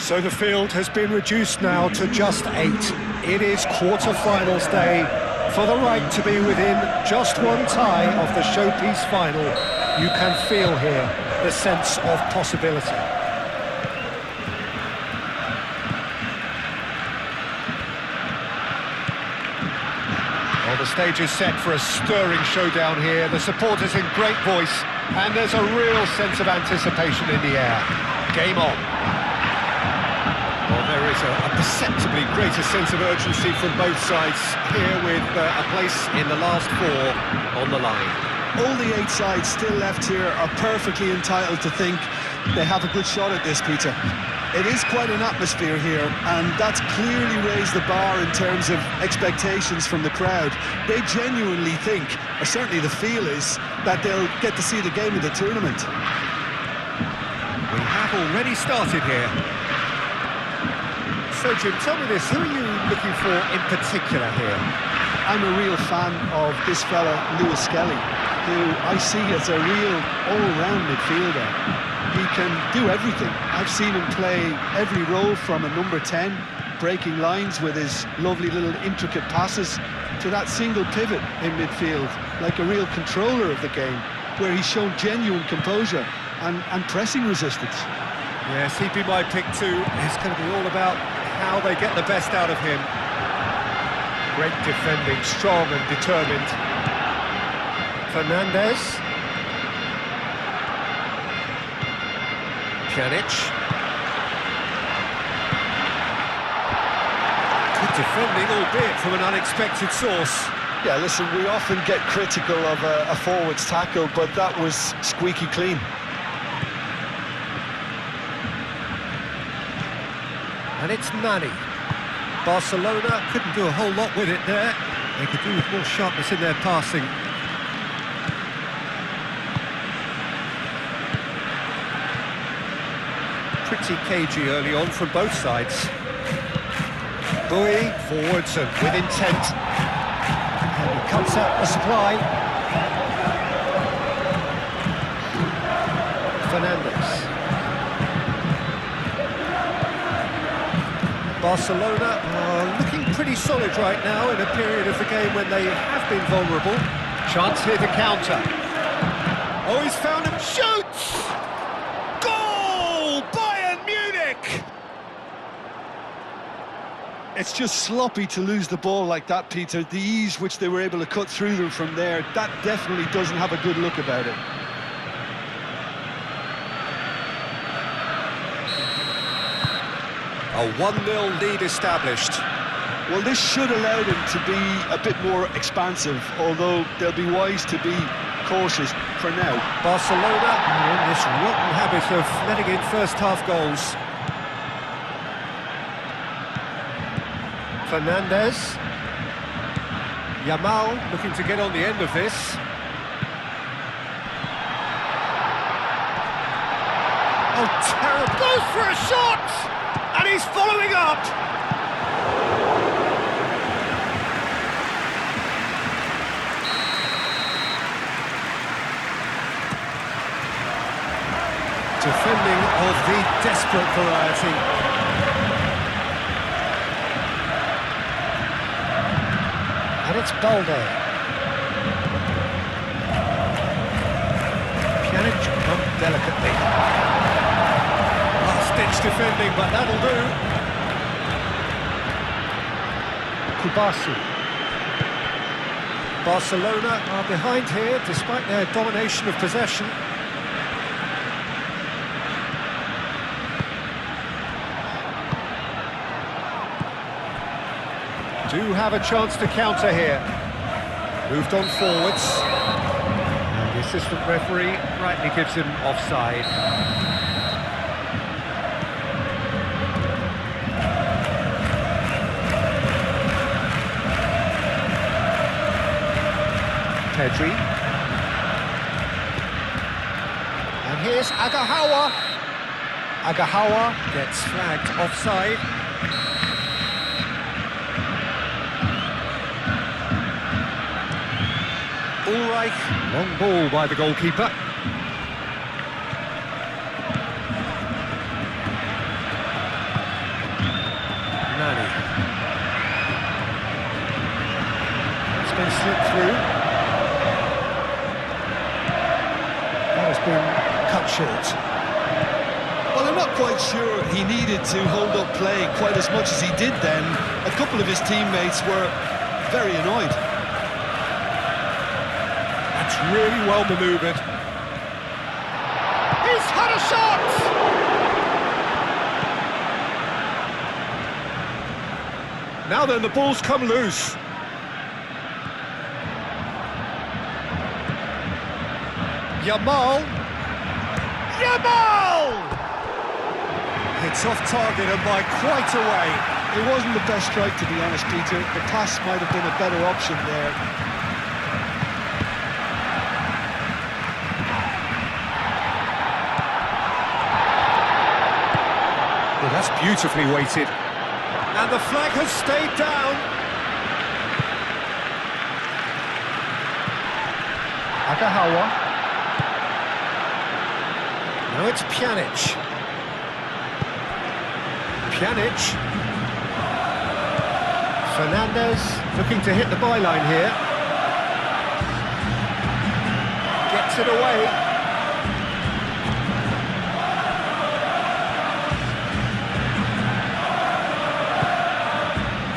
So the field has been reduced now to just 8. It is quarter-finals day. For the right to be within just one tie of the showpiece final, you can feel here the sense of possibility. Well, the stage is set for a stirring showdown here. The supporters in great voice, and there's a real sense of anticipation in the air. Game on. Well, there is a perceptibly greater sense of urgency from both sides here, with a place in the last 4 on the line. All the 8 sides still left here are perfectly entitled to think they have a good shot at this, Peter. It is quite an atmosphere here, and that's clearly raised the bar in terms of expectations from the crowd. They genuinely think, or certainly the feel is, that they'll get to see the game of the tournament. We have already started here. So, Jim, tell me this, who are you looking for in particular here? I'm a real fan of this fella, Lewis Skelly, who I see as a real all-round midfielder. He can do everything. I've seen him play every role from a number 10, breaking lines with his lovely little intricate passes, to that single pivot in midfield, like a real controller of the game, where he's shown genuine composure and pressing resistance. Yes, he'd be my pick too. It's going to be all about how they get the best out of him. Great defending, strong and determined. Fernandez. Pjanic. Good defending, albeit from an unexpected source. Yeah, listen, we often get critical of a forward's tackle, but that was squeaky clean. And it's Nani. Barcelona couldn't do a whole lot with it there. They could do with more sharpness in their passing. Pretty cagey early on from both sides. Bowie forwards and with intent. And he cuts out the supply. Fernandez. Barcelona are looking pretty solid right now in a period of the game when they have been vulnerable. Chance here to counter. Oh, he's found him. Shoots! Goal! Bayern Munich! It's just sloppy to lose the ball like that, Peter. The ease which they were able to cut through them from there, that definitely doesn't have a good look about it. A 1-0 lead established. Well, this should allow them to be a bit more expansive, although they'll be wise to be cautious for now. Barcelona are in this rotten habit of letting in first-half goals. Fernandez. Yamal looking to get on the end of this. Oh, terrible! Goes for a shot! And he's following up! Defending of the desperate variety. And it's Balde. Pjanic up delicately. Last-ditch defending, but that'll do. Kubasi. Barcelona are behind here, despite their domination of possession. Do have a chance to counter here. Moved on forwards. And the assistant referee rightly gives him offside. Pedri. And here's Agahawa. Agahawa gets flagged offside. Ulreich, long ball by the goalkeeper. short. Well, I'm not quite sure he needed to hold up play quite as much as he did then. A couple of his teammates were very annoyed. That's really well manoeuvred. He's had a shot! Now then, the ball's come loose. Yamal! It's off target and by quite a way. It wasn't the best strike, to be honest, Peter. The pass might have been a better option there. Well, that's beautifully weighted. And the flag has stayed down. Agahawa. Now it's Pjanic. Fernandez looking to hit the byline here. Gets it away.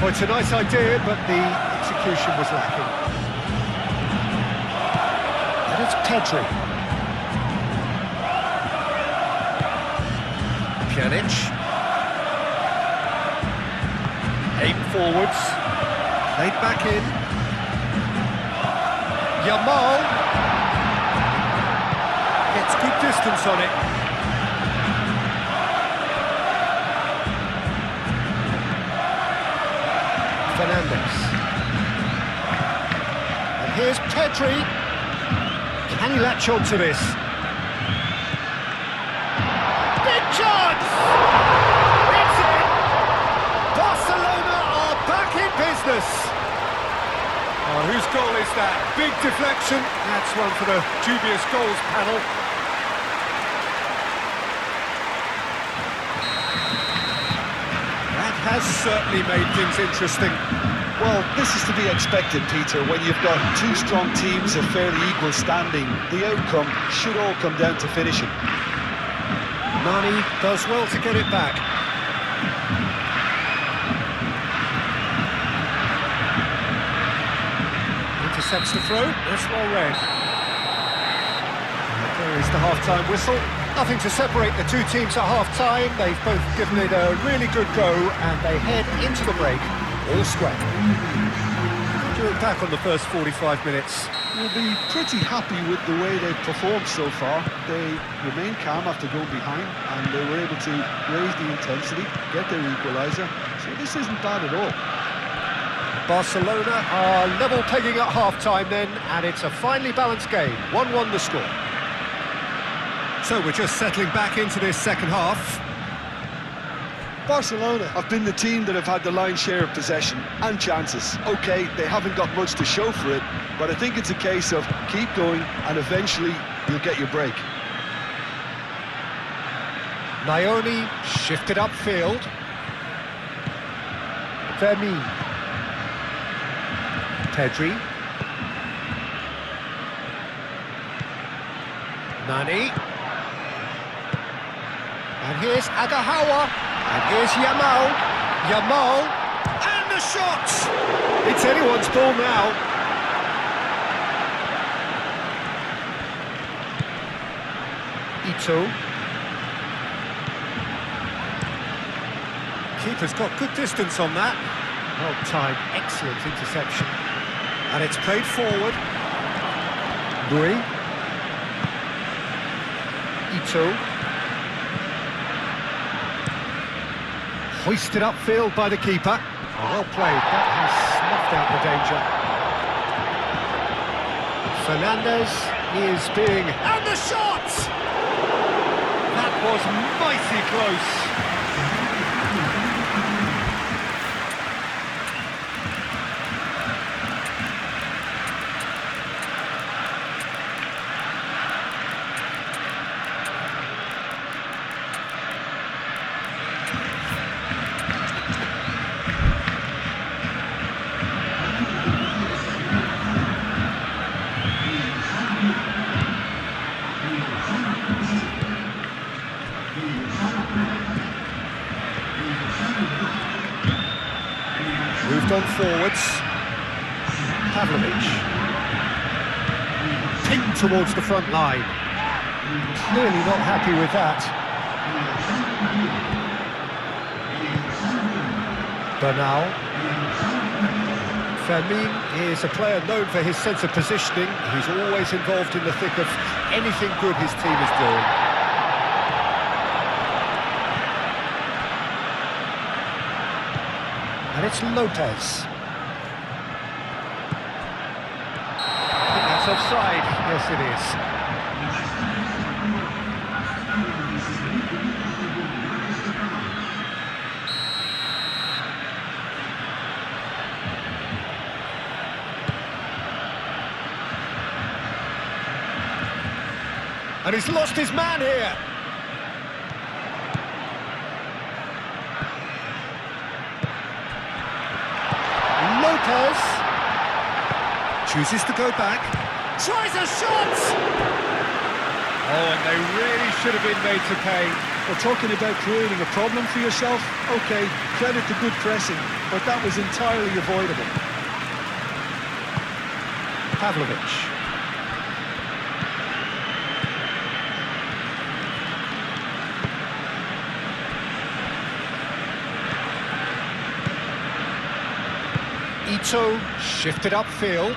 Well, it's a nice idea, but the execution was lacking. And it's Pedri. Pjanic. 8 forwards. Played back in. Yamal. Gets good distance on it. Fernandez. And here's Pedri. Can he latch on to this? Big chance! It's in! Barcelona are back in business! Oh, whose goal is that? Big deflection. That's one for the dubious goals panel. That has certainly made things interesting. Well, this is to be expected, Peter. When you've got two strong teams of fairly equal standing, the outcome should all come down to finishing. Nani does well to get it back. Intercepts the throw, that's well read. And there is the half-time whistle. Nothing to separate the two teams at half-time. They've both given it a really good go, and they head into the break all square. Do you look back on the first 45 minutes? We'll be pretty happy with the way they've performed so far. They remained calm after going behind, and they were able to raise the intensity, get their equaliser. So this isn't bad at all. Barcelona are level pegging at half-time then, and it's a finely balanced game. 1-1 the score. So we're just settling back into this second half. Barcelona have been the team that have had the lion's share of possession and chances. OK, they haven't got much to show for it, but I think it's a case of keep going and eventually you'll get your break. Naoni shifted upfield. Vermi. Pedri. Nani. And here's Agahawa. And here's Yamal. And the shot! It's anyone's ball now. Ito. Keeper's got good distance on that. Well timed, excellent interception. And it's played forward. Louis. Ito. Hoisted upfield by the keeper. Oh, well played, that has snuffed out the danger. Fernandez is being... And the shot! That was mighty close. Moved on forwards. Pavlovic. Picked towards the front line. Clearly not happy with that. Bernal. Fermin is a player known for his sense of positioning. He's always involved in the thick of anything good his team is doing. And it's Lopez. I think that's offside. Yes, it is. And he's lost his man here. Lopez chooses to go back. Tries a shot! Oh, and they really should have been made to pay. Well, talking about creating a problem for yourself, okay, credit to good pressing, but that was entirely avoidable. Pavlovic. Ito shifted upfield.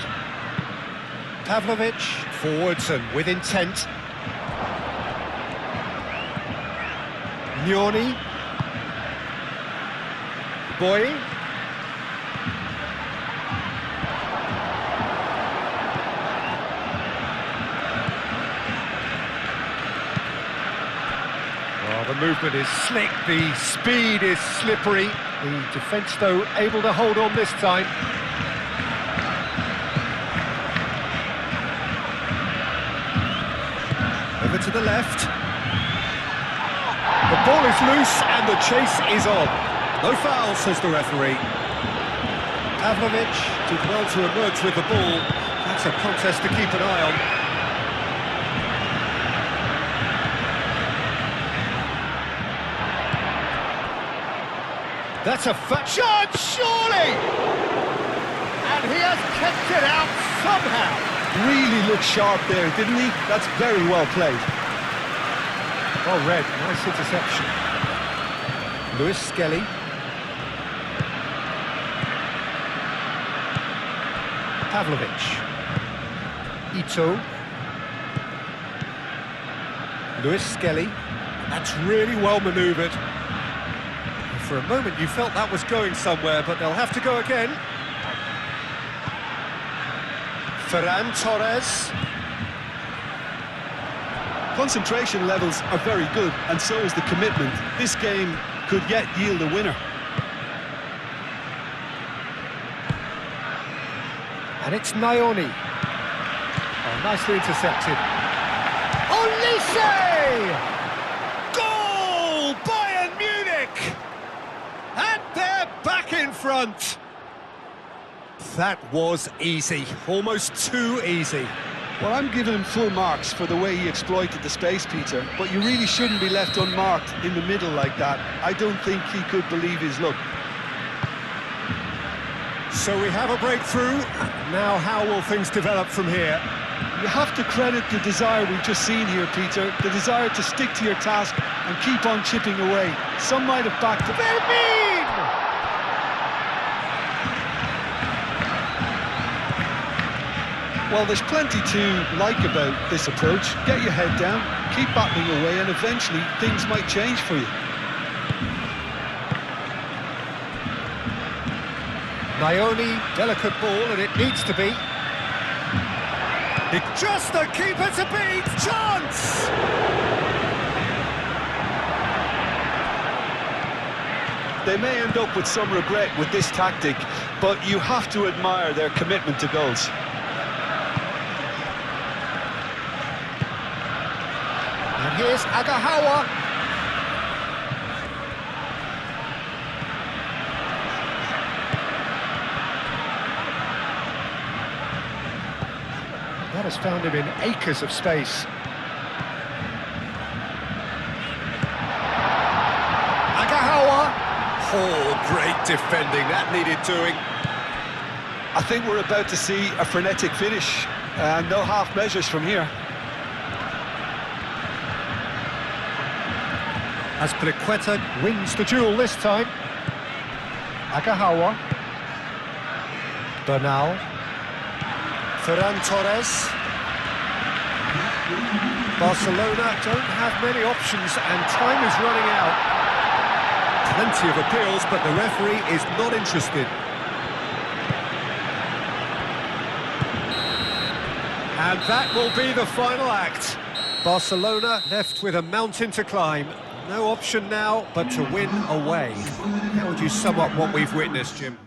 Pavlovic forwards and with intent. Nioni. Boy. Well, the movement is slick, the speed is slippery. The defence, though, able to hold on this time. Over to the left. The ball is loose and the chase is on. No foul, says the referee. Pavlovic did well to emerge with the ball. That's a contest to keep an eye on. That's a shot, surely! And he has kept it out somehow. Really looked sharp there, didn't he? That's very well played. Well read, nice interception. Lewis Skelly. Pavlovic. Ito. Lewis Skelly. That's really well manoeuvred. For a moment you felt that was going somewhere, but they'll have to go again. Ferran Torres. Concentration levels are very good, and so is the commitment. This game could yet yield a winner. And it's Nioni. Oh, nicely intercepted. Olise! Goal! Bayern Munich! And they're back in front. That was easy, almost too easy. Well, I'm giving him full marks for the way he exploited the space, Peter, but you really shouldn't be left unmarked in the middle like that. I don't think he could believe his luck. So we have a breakthrough. Now how will things develop from here? You have to credit the desire we've just seen here, Peter, the desire to stick to your task and keep on chipping away. Some might have backed it. Well, there's plenty to like about this approach. Get your head down, keep battling away, and eventually things might change for you. Nioni, delicate ball, and it needs to be. It's just the keeper to beat. Chance! They may end up with some regret with this tactic, but you have to admire their commitment to goals. And here's Agahawa. That has found him in acres of space. Agahawa. Oh, great defending, that needed doing. I think we're about to see a frenetic finish, and no half measures from here. As Pliqueta wins the duel this time. Agahawa. Bernal. Ferran Torres. Barcelona don't have many options and time is running out. Plenty of appeals, but the referee is not interested. And that will be the final act. Barcelona left with a mountain to climb. No option now but to win away. How would you sum up what we've witnessed, Jim?